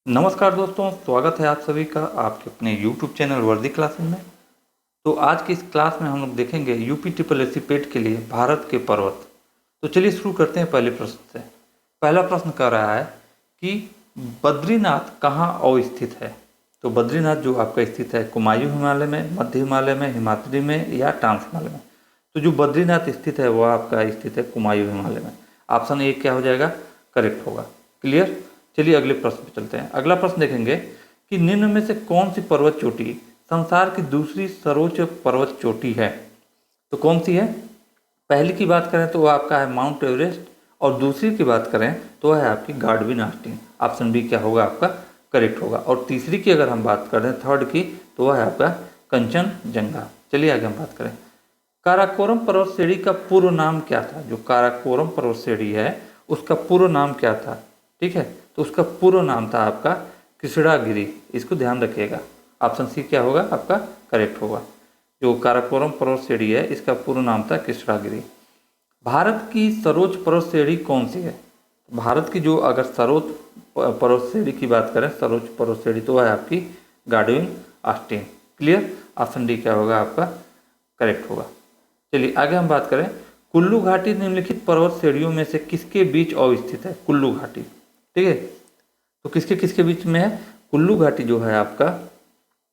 नमस्कार दोस्तों, स्वागत है आप सभी का आपके अपने YouTube चैनल वर्दी क्लासेस में। तो आज की इस क्लास में हम लोग देखेंगे यूपी ट्रिपल एससी पेट के लिए भारत के पर्वत। तो चलिए शुरू करते हैं पहले प्रश्न से। पहला प्रश्न कह रहा है कि बद्रीनाथ कहाँ अवस्थित है। तो बद्रीनाथ जो आपका स्थित है कुमायूं हिमालय में, मध्य हिमालय में, हिमाद्री में या ट्रांस हिमालय में। तो जो बद्रीनाथ स्थित है वह आपका स्थित है कुमायूं हिमालय में। ऑप्शन ए क्या हो जाएगा, करेक्ट होगा। क्लियर। चलिए अगले प्रश्न पे चलते हैं। अगला प्रश्न देखेंगे कि निम्न में से कौन सी पर्वत चोटी संसार की दूसरी सर्वोच्च पर्वत चोटी है। तो कौन सी है। पहली की बात करें तो वह आपका है माउंट एवरेस्ट, और दूसरी की बात करें तो वह है आपकी गार्डविन आस्टीन। ऑप्शन बी क्या होगा आपका, करेक्ट होगा। और तीसरी की अगर हम बात करें थर्ड की, तो वह है आपका कंचनजंगा। चलिए आगे हम बात करें। काराकोरम पर्वत श्रेणी का पूर्व नाम क्या था। जो काराकोरम पर्वत श्रेणी है उसका पूर्व नाम क्या था। ठीक है, तो उसका पूर्व नाम था आपका कृष्णागिरी। इसको ध्यान रखिएगा। ऑप्शन सी क्या होगा आपका, करेक्ट होगा। जो काराकोरम पर्वत श्रेणी है इसका पूर्व नाम था कृष्णागिरी। भारत की सर्वोच्च पर्वत श्रेणी कौन सी है। भारत की जो अगर सर्वोच्च पर्वत श्रेणी की बात करें, सर्वोच्च पर्वत श्रेणी, तो है आपकी Godwin Austin. Clear. Option D क्या होगा आपका, करेक्ट होगा। चलिए आगे हम बात करें। कुल्लू घाटी निम्नलिखित पर्वत श्रेणियों में से किसके बीच अवस्थित है। कुल्लू घाटी, ठीक है, तो किसके किसके बीच में है। कुल्लू घाटी जो है आपका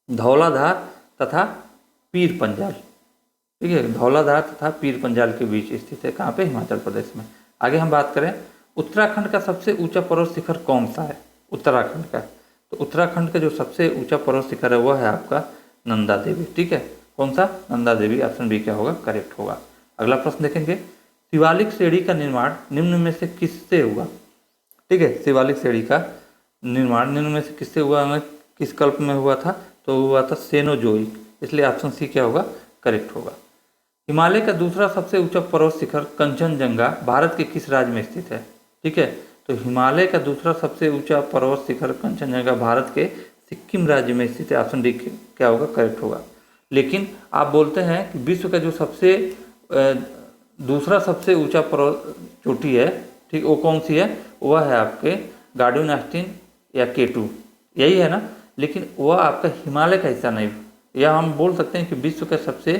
धौलाधार तथा पीर पंजाल, ठीक है, धौलाधार तथा पीर पंजाल के बीच स्थित है। कहाँ पे, हिमाचल प्रदेश में। आगे हम बात करें उत्तराखंड का सबसे ऊंचा पर्वत शिखर कौन सा है। उत्तराखंड का, तो उत्तराखंड का जो सबसे ऊंचा पर्वत शिखर है वह है आपका नंदा देवी। ठीक है, कौन सा, नंदा देवी। ऑप्शन बी क्या होगा, करेक्ट होगा। अगला प्रश्न देखेंगे। शिवालिक श्रेणी का निर्माण निम्न में से किससे हुआ। ठीक है, शिवालिक श्रेणी का निर्माण निम्न में से किससे हुआ, किस कल्प में हुआ था। तो हुआ था सेनोजोइक। इसलिए ऑप्शन सी क्या होगा, करेक्ट होगा। हिमालय का दूसरा सबसे ऊंचा पर्वत शिखर कंचनजंगा भारत के किस राज्य में स्थित है। ठीक है, तो हिमालय का दूसरा सबसे ऊंचा पर्वत शिखर कंचनजंगा भारत के सिक्किम राज्य में स्थित है। ऑप्शन डी क्या होगा, करेक्ट होगा। लेकिन आप बोलते हैं कि विश्व का जो सबसे दूसरा सबसे ऊंचा पर्वत चोटी है, ठीक, वो कौन सी है। वह है आपके गार्डविन आस्टीन या K2, यही है ना। लेकिन वह आपका हिमालय का हिस्सा नहीं, या हम बोल सकते हैं कि विश्व का सबसे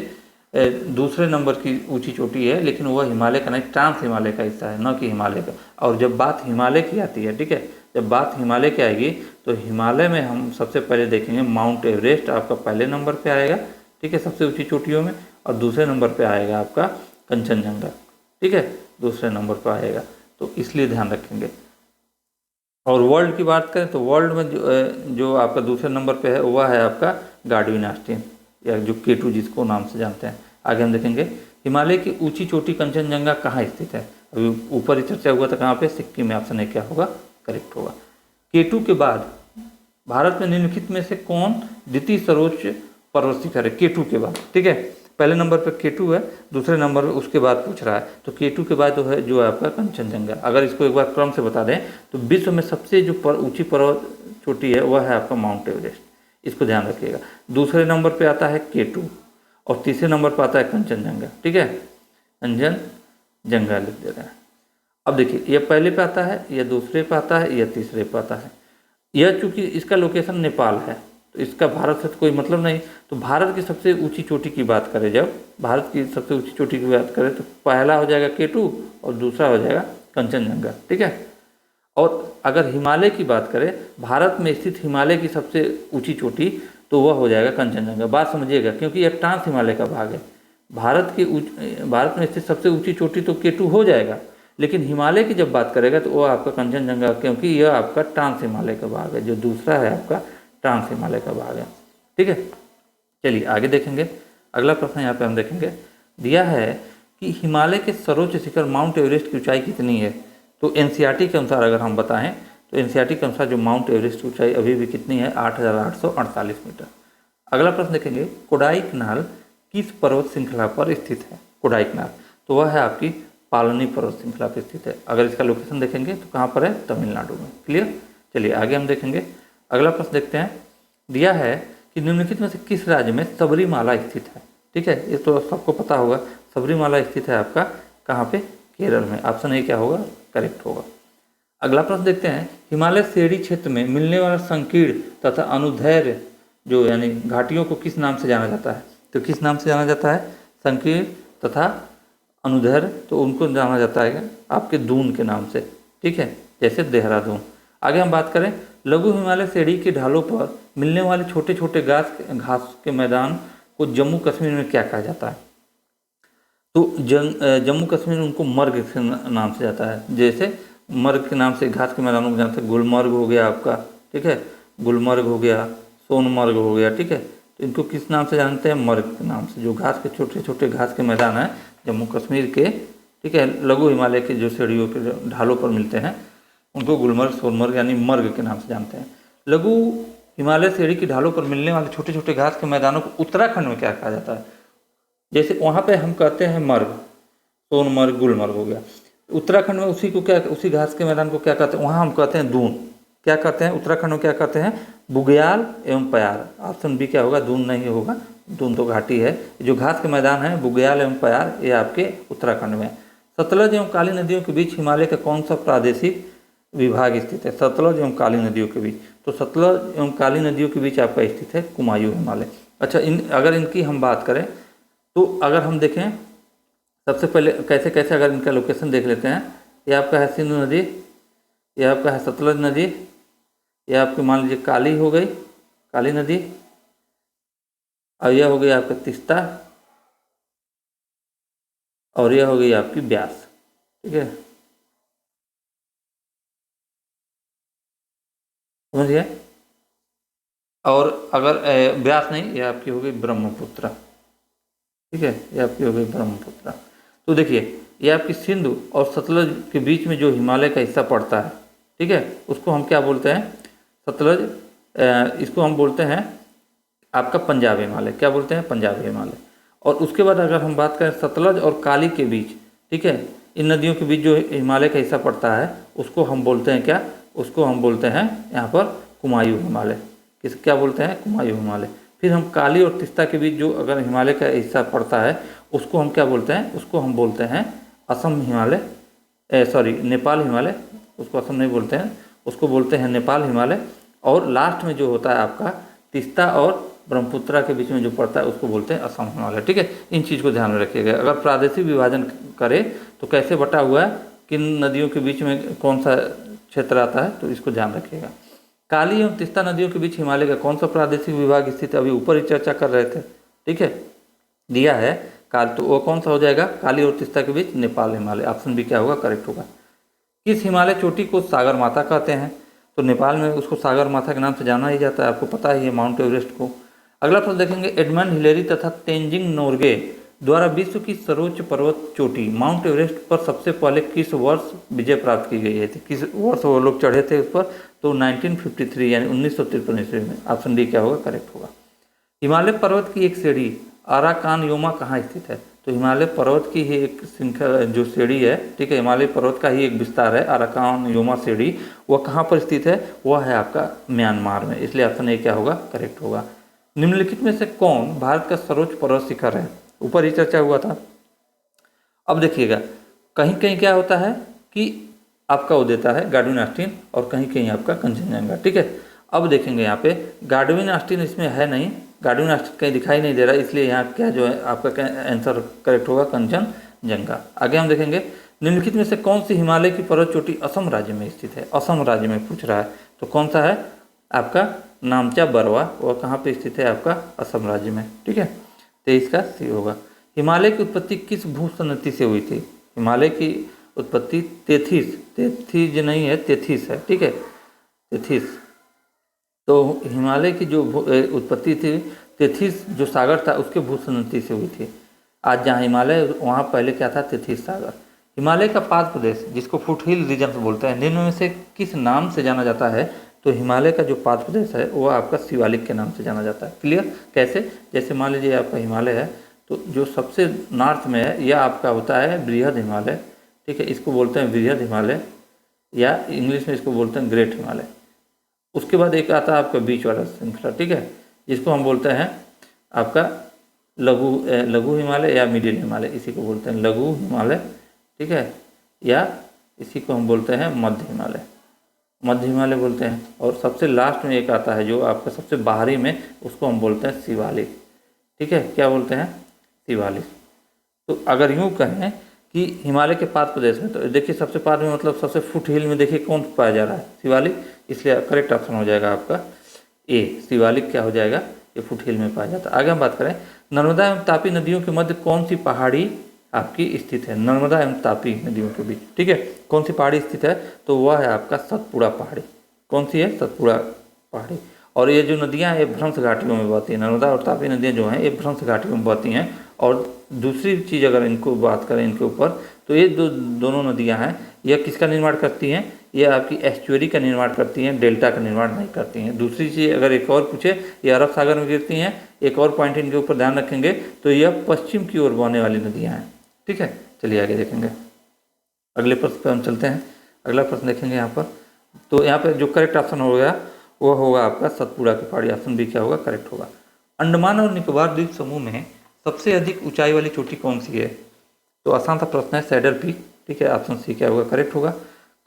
दूसरे नंबर की ऊंची चोटी है, लेकिन वह हिमालय का नहीं, ट्रांस हिमालय का हिस्सा है, न कि हिमालय का। और जब बात हिमालय की आती है, ठीक है, जब बात हिमालय की आएगी तो हिमालय में हम सबसे पहले देखेंगे माउंट एवरेस्ट आपका पहले नंबर पे आएगा, ठीक है, सबसे ऊंची चोटियों में। और दूसरे नंबर पे आएगा आपका कंचनजंगा, ठीक है, दूसरे नंबर पर आएगा। तो इसलिए ध्यान रखेंगे। और वर्ल्ड की बात करें तो वर्ल्ड में जो आपका दूसरे नंबर पे है वह है आपका गार्डविन आस्टीन, या जो K2 जिसको नाम से जानते हैं। आगे हम देखेंगे हिमालय की ऊंची चोटी कंचनजंगा कहाँ स्थित है। अभी ऊपर ही चर्चा हुआ था, कहाँ पे, सिक्किम में। ऑप्शन ए क्या होगा, करेक्ट होगा। K2 के बाद भारत में निम्नलिखित में से कौन द्वितीय सर्वोच्च पर्वत शिखर है। K2 के बाद, ठीक है, पहले नंबर पर K2 है, दूसरे नंबर पर उसके बाद पूछ रहा है, तो K2 के बाद जो है आपका कंचनजंगा। अगर इसको एक बार क्रम से बता दें तो विश्व में सबसे जो ऊंची पर्वत चोटी है वह है आपका माउंट एवरेस्ट। इसको ध्यान रखिएगा। दूसरे नंबर पे आता है K2 और तीसरे नंबर पर आता है कंचनजंगा, ठीक है, कंचनजंगा लिख दे रहे हैं। अब देखिए, यह पहले पे आता है, यह दूसरे पे आता है, यह तीसरे पे आता है। यह चूंकि इसका लोकेशन नेपाल है तो इसका भारत से तो कोई मतलब नहीं। तो भारत की सबसे ऊंची चोटी की बात करें, जब भारत की सबसे ऊंची चोटी की बात करें तो पहला हो जाएगा K2 और दूसरा हो जाएगा कंचनजंगा, ठीक है। और अगर हिमालय की बात करें, भारत में स्थित हिमालय की सबसे ऊंची चोटी, तो वह हो जाएगा कंचनजंगा। बात समझिएगा, क्योंकि यह ट्रांस हिमालय का भाग है। भारत में स्थित सबसे ऊंची चोटी तो K2 हो जाएगा, लेकिन हिमालय की जब बात करेगा तो वह आपका कंचनजंगा, क्योंकि यह आपका ट्रांस हिमालय का भाग है। जो दूसरा है आपका ट्रांस हिमालय का भाग है, ठीक है। चलिए आगे देखेंगे। अगला प्रश्न यहाँ पे हम देखेंगे, दिया है कि हिमालय के सर्वोच्च शिखर माउंट एवरेस्ट की ऊंचाई कितनी है। तो NCERT के अनुसार अगर हम बताएं तो NCERT के अनुसार जो माउंट एवरेस्ट की ऊंचाई अभी भी कितनी है, 8,848 मीटर। अगला प्रश्न देखेंगे, कोडाईकनाल किस पर्वत श्रृंखला पर स्थित है। कोडाईकनाल, तो वह है आपकी पालनी पर्वत श्रृंखला पर स्थित है। अगर इसका लोकेशन देखेंगे तो कहाँ पर है, तमिलनाडु में। क्लियर। चलिए आगे हम देखेंगे। अगला प्रश्न देखते हैं, दिया है कि निम्नलिखित में से किस राज्य में सबरीमाला स्थित है। ठीक है, ये तो सबको पता होगा। सबरीमाला स्थित है आपका कहाँ पे, केरल में। ऑप्शन ए क्या होगा, करेक्ट होगा। अगला प्रश्न देखते हैं, हिमालय श्रेणी क्षेत्र में मिलने वाला संकीर्ण तथा अनुदैर्घ्य जो यानी घाटियों को किस नाम से जाना जाता है? तो किस नाम से जाना जाता है? संकीर्ण तथा अनुदैर्घ्य, तो उनको जाना जाता है आपके दून के नाम से, ठीक है, जैसे देहरादून। आगे हम बात करें, लघु हिमालय श्रेणी के ढालों पर मिलने वाले छोटे छोटे घास के मैदान को जम्मू कश्मीर में क्या कहा जाता है? तो जम्मू कश्मीर उनको मर्ग के नाम से जाता है। जैसे मर्ग के नाम से घास के मैदानों को जानते हैं, गुलमर्ग हो गया आपका, ठीक है, गुलमर्ग हो गया, सोनमर्ग हो गया, ठीक है, तो इनको किस नाम से जानते हैं? मर्ग के नाम से। जो घास के छोटे छोटे घास के मैदान हैं जम्मू कश्मीर के, ठीक है, लघु हिमालय के जो श्रेणियों के ढालों पर मिलते हैं उनको गुलमर्ग, सोनमर्ग यानी मर्ग के नाम से जानते हैं। लघु हिमालय श्रेणी की ढालों पर मिलने वाले छोटे छोटे घास के मैदानों को उत्तराखंड में क्या कहा जाता है? जैसे वहाँ पे हम कहते हैं मर्ग, सोनमर्ग, गुलमर्ग हो गया। उत्तराखंड में उसी को क्या, उसी घास के मैदान को क्या कहते हैं? वहाँ हम कहते हैं दून। क्या कहते हैं उत्तराखंड में? क्या कहते हैं? बुग्याल एवं प्यार। ऑप्शन बी क्या होगा? दून नहीं होगा, दून तो घाटी है। जो घास के मैदान है बुग्याल एवं प्यार, ये आपके उत्तराखंड में। सतलज एवं काली नदियों के बीच हिमालय का कौन सा प्रादेशिक विभाग स्थित है? सतलज एवं काली नदियों के बीच, तो सतलज एवं काली नदियों के बीच आपका स्थित है कुमायूं हिमालय। अच्छा, अगर इनकी हम बात करें तो अगर हम देखें सबसे पहले कैसे कैसे अगर इनका लोकेशन देख लेते हैं, ये आपका है सिंधु नदी, ये आपका है सतलज नदी, ये आपकी मान लीजिए काली हो गई, काली नदी, और यह हो गई आपका तीस्ता, और यह हो गई आपकी ब्यास, ठीक है, समझिए। और अगर ब्यास नहीं, ये आपकी हो गई ब्रह्मपुत्र, ठीक है, ये आपकी हो गई ब्रह्मपुत्र। तो देखिए ये आपकी सिंधु और सतलज के बीच में जो हिमालय का हिस्सा पड़ता है, ठीक है, उसको हम क्या बोलते हैं? सतलज, इसको हम बोलते हैं आपका पंजाब हिमालय। क्या बोलते हैं? पंजाब हिमालय। और उसके बाद अगर हम बात करें सतलज और काली के बीच, ठीक है, इन नदियों के बीच जो हिमालय का हिस्सा पड़ता है उसको हम बोलते हैं क्या? उसको हम बोलते हैं यहाँ पर कुमायूं हिमालय। क्या बोलते हैं? कुमायूं हिमालय। फिर हम काली और तीस्ता के बीच जो अगर हिमालय का हिस्सा पड़ता है उसको हम क्या बोलते हैं? उसको हम बोलते हैं असम हिमालय, सॉरी नेपाल हिमालय। उसको असम नहीं बोलते हैं, उसको बोलते हैं नेपाल हिमालय। और लास्ट में जो होता है आपका तीस्ता और ब्रह्मपुत्रा के बीच में जो पड़ता है उसको बोलते हैं असम हिमालय, ठीक है। इन चीज़ को ध्यान में रखिएगा। अगर प्रादेशिक विभाजन करें तो कैसे बटा हुआ है, किन नदियों के बीच में कौन सा क्षेत्र आता है, तो इसको ध्यान रखिएगा। काली एवं तीस्ता नदियों के बीच हिमालय का कौन सा प्रादेशिक विभाग स्थित है? अभी ऊपर ही चर्चा कर रहे थे, ठीक है, दिया है काल, तो वो कौन सा हो जाएगा? काली और तीस्ता के बीच नेपाल हिमालय। ऑप्शन बी क्या होगा? करेक्ट होगा। किस हिमालय चोटी को सागर माता कहते हैं? तो नेपाल में उसको सागर माता के नाम से जाना ही जाता है, आपको पता ही है, माउंट एवरेस्ट को। अगला प्रश्न देखेंगे, एडमंड हिलेरी तथा तेंजिंग नोर्गे द्वारा विश्व की सर्वोच्च पर्वत चोटी माउंट एवरेस्ट पर सबसे पहले किस वर्ष विजय प्राप्त की गई है? किस वर्ष वो लोग चढ़े थे उस पर? तो 1953 यानी 1953 ईस्वी में। ऑप्शन डी क्या होगा? करेक्ट होगा। हिमालय पर्वत की एक श्रेणी अराकानयोमा कहाँ स्थित है? तो हिमालय पर्वत की ही एक श्रृंखला जो श्रेणी है, ठीक है, हिमालय पर्वत का ही एक विस्तार है अराकानयोमा श्रेणी, वह कहाँ पर स्थित है? वह है आपका म्यांमार में। इसलिए ऑप्शन ए क्या होगा? करेक्ट होगा। निम्नलिखित में से कौन भारत का सर्वोच्च पर्वत शिखर है? ऊपर ही चर्चा हुआ था। अब देखिएगा, कहीं कहीं क्या होता है कि आपका वो देता है गार्डविन ऑस्टिन और कहीं कहीं आपका कंचनजंगा, ठीक है। अब देखेंगे यहाँ पे गार्डविन ऑस्टिन इसमें है नहीं, गार्डविन ऑस्टिन कहीं दिखाई नहीं दे रहा, इसलिए यहाँ क्या जो है आपका आंसर करेक्ट होगा कंचनजंगा। आगे हम देखेंगे, निम्नलिखित में से कौन सी हिमालय की पर्वत चोटी असम राज्य में स्थित है? असम राज्य में पूछ रहा है, तो कौन सा है? आपका नामचा बरवा, वह कहाँ पे स्थित है? आपका असम राज्य में, ठीक है। 23 का सी होगा। हिमालय की उत्पत्ति किस भूसन्नति से हुई थी? हिमालय की उत्पत्ति तेथीज नहीं है, तेथीस है, ठीक है, तेथीस। तो हिमालय की जो उत्पत्ति थी तेथीस जो सागर था उसके भूसन्नति से हुई थी। आज जहाँ हिमालय वहाँ पहले क्या था? तेथीस सागर। हिमालय का पाद प्रदेश जिसको फुट हिल रीजन बोलते हैं, निम्न में से किस नाम से जाना जाता है? तो हिमालय का जो पाद प्रदेश है वो आपका शिवालिक के नाम से जाना जाता है। क्लियर? कैसे? जैसे मान लीजिए आपका हिमालय है, तो जो सबसे नॉर्थ में है यह आपका होता है बृहद हिमालय, ठीक है, इसको बोलते हैं बृहद हिमालय या इंग्लिश में इसको बोलते हैं ग्रेट हिमालय। उसके बाद एक आता है आपका बीच वाला श्रृंखला, ठीक है, जिसको हम बोलते हैं आपका लघु हिमालय या मिडिल हिमालय, इसी को बोलते हैं लघु हिमालय, ठीक है, या इसी को हम बोलते हैं मध्य हिमालय। मध्य हिमालय बोलते हैं। और सबसे लास्ट में एक आता है जो आपका सबसे बाहरी में, उसको हम बोलते हैं शिवालिक। ठीक है, क्या बोलते हैं? शिवालिक। तो अगर यूँ कहें कि हिमालय के पाद प्रदेश में, तो देखिए सबसे पाद में मतलब सबसे फुट हिल में देखिए कौन पाया जा रहा है? शिवालिक। इसलिए करेक्ट ऑप्शन हो जाएगा आपका ए, शिवालिक क्या हो जाएगा? ये फुट हिल में पाया जाता है। आगे हम बात करें, नर्मदा एवं तापी नदियों के मध्य कौन सी पहाड़ी आपकी स्थित है? नर्मदा एवं तापी नदियों के बीच, ठीक है, कौन सी पहाड़ी स्थित है? तो वह है आपका सतपुड़ा पहाड़ी। कौन सी है? सतपुड़ा पहाड़ी। और ये जो नदियाँ हैं ये भ्रंश घाटियों में बहती हैं। नर्मदा और तापी नदियाँ जो हैं ये भ्रंश घाटियों में बहती हैं। और दूसरी चीज़ अगर इनको बात करें इनके ऊपर, तो ये दोनों नदियाँ हैं, यह किसका निर्माण करती हैं? ये आपकी एस्चुअरी का निर्माण करती हैं, डेल्टा का निर्माण नहीं करती हैं। दूसरी चीज़ अगर एक और पूछे, ये अरब सागर में गिरती हैं। एक और पॉइंट इनके ऊपर ध्यान रखेंगे, तो यह पश्चिम की ओर बहने वाली नदियाँ हैं। ठीक है, चलिए आगे देखेंगे। अगले प्रश्न पर हम चलते हैं। अगला प्रश्न देखेंगे यहाँ पर। तो यहाँ पर जो करेक्ट ऑप्शन हो गया वो होगा आपका सतपुड़ा की पहाड़ी। ऑप्शन बी क्या होगा? करेक्ट होगा। अंडमान और निकोबार द्वीप समूह में सबसे अधिक ऊंचाई वाली चोटी कौन सी है? तो आसान सा प्रश्न है, सैडल पीक। ठीक है, ऑप्शन सी क्या होगा? करेक्ट होगा।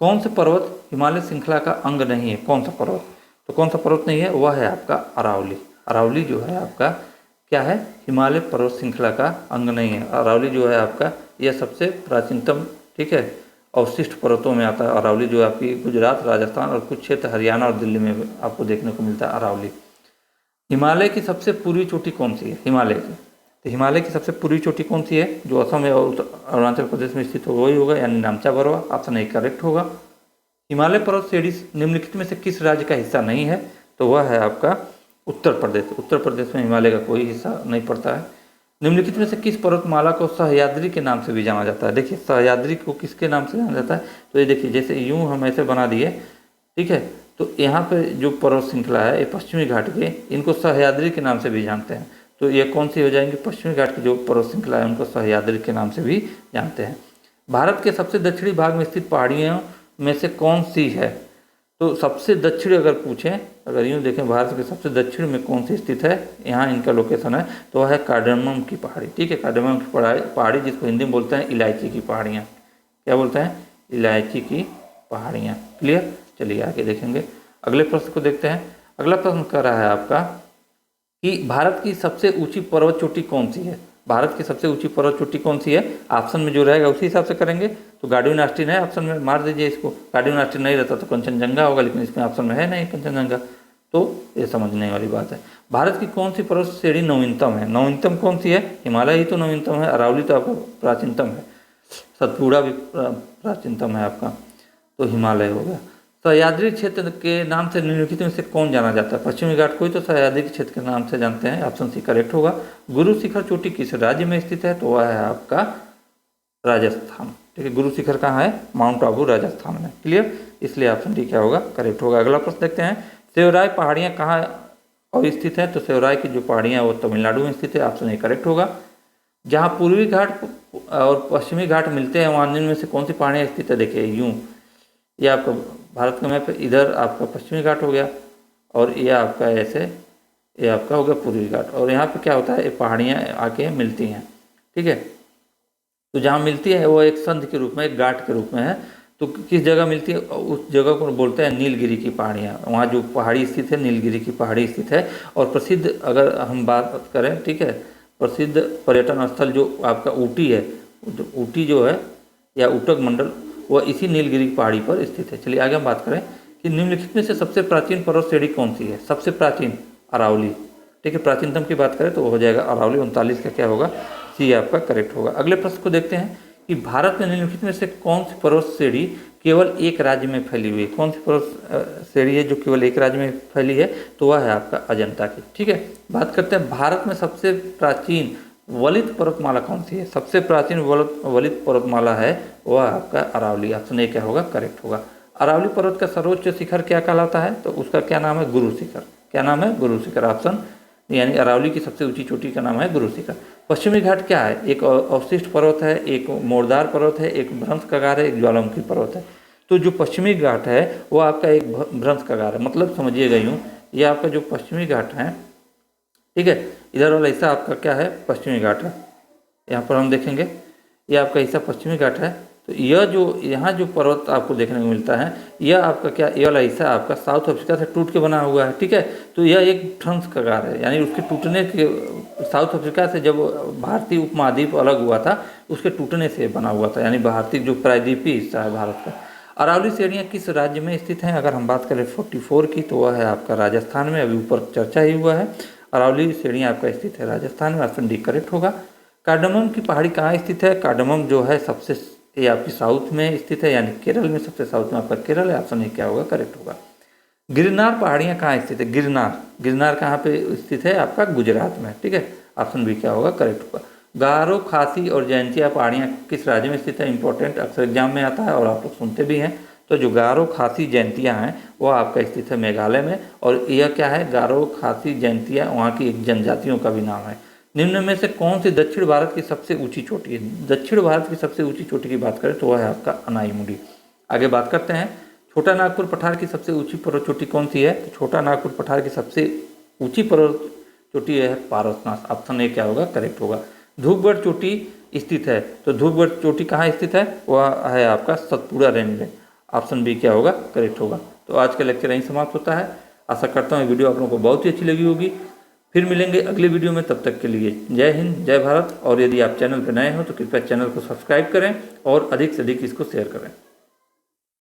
कौन सा पर्वत हिमालय श्रृंखला का अंग नहीं है? कौन सा पर्वत? तो कौन सा पर्वत नहीं है? वह है आपका अरावली। अरावली जो है आपका क्या है? हिमालय पर्वत श्रृंखला का अंग नहीं है। अरावली जो है आपका यह सबसे प्राचीनतम, ठीक है, अवशिष्ट पर्वतों में आता है। अरावली जो आपकी गुजरात, राजस्थान और कुछ क्षेत्र हरियाणा और दिल्ली में आपको देखने को मिलता है अरावली। हिमालय की सबसे पूर्वी चोटी कौन सी है? हिमालय की, तो हिमालय की सबसे पूर्वी चोटी कौन सी है? जो असम और अरुणाचल प्रदेश में स्थित हो वही होगा, यानी नामचा बरवा। ऑप्शन ए करेक्ट होगा। हिमालय पर्वत श्रेणी निम्नलिखित में से किस राज्य का हिस्सा नहीं है? तो वह है आपका उत्तर प्रदेश। उत्तर प्रदेश में हिमालय का कोई हिस्सा नहीं पड़ता है। निम्नलिखित में से किस पर्वतमाला को सह्याद्री के नाम से भी जाना जाता है? देखिए सह्याद्री को किसके नाम से जाना जाता है? तो ये देखिए जैसे यूं हम ऐसे बना दिए, ठीक है, तो यहाँ पे जो पर्वत श्रृंखला है ये पश्चिमी घाट के, इनको सह्याद्री के नाम से भी जानते हैं। तो ये कौन सी हो जाएंगी? पश्चिमी घाट की जो पर्वत श्रृंखला है उनको सह्याद्री के नाम से भी जानते हैं। भारत के सबसे दक्षिणी भाग में स्थित पहाड़ियों में से कौन सी है? तो सबसे दक्षिण अगर पूछें, अगर यूँ देखें भारत के सबसे दक्षिण में कौन सी स्थित है, यहाँ इनका लोकेशन है, तो वह है कार्डमम की पहाड़ी। ठीक है, कार्डमम की पहाड़ी जिसको हिंदी में बोलते हैं इलायची की पहाड़ियाँ। क्या बोलते हैं? इलायची की पहाड़ियाँ। क्लियर? चलिए आगे देखेंगे। अगले प्रश्न को देखते हैं। अगला प्रश्न कर रहा है आपका कि भारत की सबसे ऊंची पर्वत चोटी कौन सी है? भारत की सबसे ऊंची पर्वत चोटी कौन सी है? ऑप्शन में जो रहेगा उसी हिसाब से करेंगे। तो गार्डियन ऑस्टिन है ऑप्शन में, मार दीजिए इसको। गार्डियन ऑस्टिन नहीं रहता तो कंचनजंगा होगा, लेकिन इसमें ऑप्शन में है नहीं कंचनजंगा, तो ये समझने वाली बात है। भारत की कौन सी पर्वत श्रेणी नवीनतम है? नवीनतम कौन सी है? हिमालय ही तो नवीनतम है, अरावली तो आपका प्राचीनतम है, सतपुड़ा भी प्राचीनतम है आपका, तो हिमालय हो गया। सह्याद्री क्षेत्र के नाम से निम्नलिखित में से कौन जाना जाता है? पश्चिमी घाट को ही तो सह्याद्री क्षेत्र के नाम से जानते हैं। ऑप्शन सी करेक्ट होगा। गुरु शिखर चोटी किस राज्य में स्थित है? तो वह है आपका राजस्थान। ठीक है, गुरु शिखर कहाँ है? माउंट आबू राजस्थान में। क्लियर? इसलिए ऑप्शन डी क्या होगा? करेक्ट होगा। अगला प्रश्न देखते हैं। सेवराय पहाड़ियाँ कहाँ और स्थित है? तो सेवराय की जो पहाड़ियाँ वो तमिलनाडु में स्थित है। ऑप्शन ए करेक्ट होगा। जहाँ पूर्वी घाट और पश्चिमी घाट मिलते हैं वहाँ में से कौन सी पहाड़ियाँ स्थित है? देखिए यूँ, ये आपका भारत का मैप है, इधर आपका पश्चिमी घाट हो गया और ये आपका ऐसे, ये आपका हो गया पूर्वी घाट। और यहाँ पे क्या होता है? ये पहाड़ियाँ आके मिलती हैं। ठीक है, तो जहाँ मिलती है वो एक संध के रूप में, एक घाट के रूप में है। तो किस जगह मिलती है? उस जगह को बोलते हैं नीलगिरी की पहाड़ियाँ। वहाँ जो पहाड़ी स्थित है नीलगिरी की पहाड़ी स्थित है। और प्रसिद्ध अगर हम बात करें, ठीक है, प्रसिद्ध पर्यटन स्थल जो आपका ऊटी है, ऊटी जो है या ऊटक मंडल, वह इसी नीलगिरी पहाड़ी पर स्थित है। चलिए आगे हम बात करें कि निम्नलिखित में से सबसे प्राचीन पर्वत श्रेणी कौन सी है? सबसे प्राचीन अरावली। ठीक है, प्राचीनतम की बात करें तो हो जाएगा अरावली। 39 का क्या होगा? सी आपका करेक्ट होगा। अगले प्रश्न को देखते हैं कि भारत में निम्नलिखित में से कौन सी पर्वत श्रेणी केवल एक राज्य में फैली हुई है? कौन सी पर्वत श्रेणी है जो केवल एक राज्य में फैली है? तो वह है आपका अजंता की। ठीक है, बात करते हैं भारत में सबसे प्राचीन वलित पर्वतमाला कौन सी है? सबसे प्राचीन वलित पर्वतमाला है वह आपका अरावली। ऑप्शन ए क्या होगा? करेक्ट होगा। अरावली पर्वत का सर्वोच्च शिखर क्या कहलाता है? तो उसका क्या नाम है? गुरु शिखर। क्या नाम है? गुरु शिखर। ऑप्शन यानी अरावली की सबसे ऊंची चोटी का नाम है गुरु शिखर। पश्चिमी घाट क्या है? एक अवशिष्ट पर्वत है, एक मोरदार पर्वत है, एक भ्रंश कगार है, एक ज्वालामुखी पर्वत है। तो जो पश्चिमी घाट है वो आपका एक भ्रंश कगार है। मतलब समझिएगा यूँ, ये आपका जो पश्चिमी घाट है, ठीक है, इधर वाला हिस्सा आपका क्या है? पश्चिमी घाट है। यहाँ पर हम देखेंगे ये आपका हिस्सा पश्चिमी घाट है। तो यह जो यहाँ जो पर्वत आपको देखने को मिलता है, यह आपका क्या, ये वाला हिस्सा आपका साउथ अफ्रीका से टूट के बना हुआ है, ठीक है। तो यह एक ध्वंस का कार्य है, यानी उसके टूटने के, साउथ अफ्रीका से जब भारतीय उपमहाद्वीप अलग हुआ था उसके टूटने से बना हुआ था, यानी भारतीय जो प्रायद्वीपीय हिस्सा है भारत का। अरावली श्रेणियाँ किस राज्य में स्थित हैं? अगर हम बात करें 44 की, तो वह है आपका राजस्थान में, अभी ऊपर चर्चा ही हुआ है। अरावली श्रेणियाँ आपका स्थित है राजस्थान में, ऑप्शन डी करेक्ट होगा। कार्डमम की पहाड़ी कहाँ स्थित है? कार्डमम जो है सबसे, ये आपकी साउथ में स्थित है, यानी केरल में, सबसे साउथ में आपका केरल है, ऑप्शन ए क्या होगा, करेक्ट होगा। गिरनार पहाड़ियाँ कहाँ स्थित है? गिरनार कहाँ पे स्थित है? आपका गुजरात में, ठीक है, ऑप्शन बी क्या होगा, करेक्ट होगा। गारो, खासी और जयंतिया पहाड़ियाँ किस राज्य में स्थित है? इंपॉर्टेंट, अक्सर एग्जाम में आता है और आप लोग सुनते भी हैं। तो जो गारो, खासी, जयंतिया हैं वो आपका स्थित है मेघालय में, और यह क्या है, गारो, खासी, जयंतिया वहाँ की एक जनजातियों का भी नाम है। निम्न में से कौन सी दक्षिण भारत की सबसे ऊंची चोटी है? दक्षिण भारत की सबसे ऊंची चोटी की बात करें तो वह है आपका अनाईमुड़ी। आगे बात करते हैं, छोटा नागपुर पठार की सबसे ऊंची पर्वत चोटी कौन सी है? तो छोटा नागपुर पठार की सबसे ऊंची पर्वत चोटी है पारसनाथ, ऑप्शन ए क्या होगा, करेक्ट होगा। धूपगढ़ चोटी स्थित है, तो धूपगढ़ चोटी कहाँ स्थित है? वह है आपका सतपुड़ा रेंज में, ऑप्शन बी क्या होगा, करेक्ट होगा। तो आज का लेक्चर यहीं समाप्त होता है। आशा करता हूँ वीडियो आप लोगों को बहुत ही अच्छी लगी होगी। फिर मिलेंगे अगले वीडियो में, तब तक के लिए जय हिंद, जय भारत। और यदि आप चैनल पर नए हो तो कृपया चैनल को सब्सक्राइब करें और अधिक से अधिक इसको शेयर करें।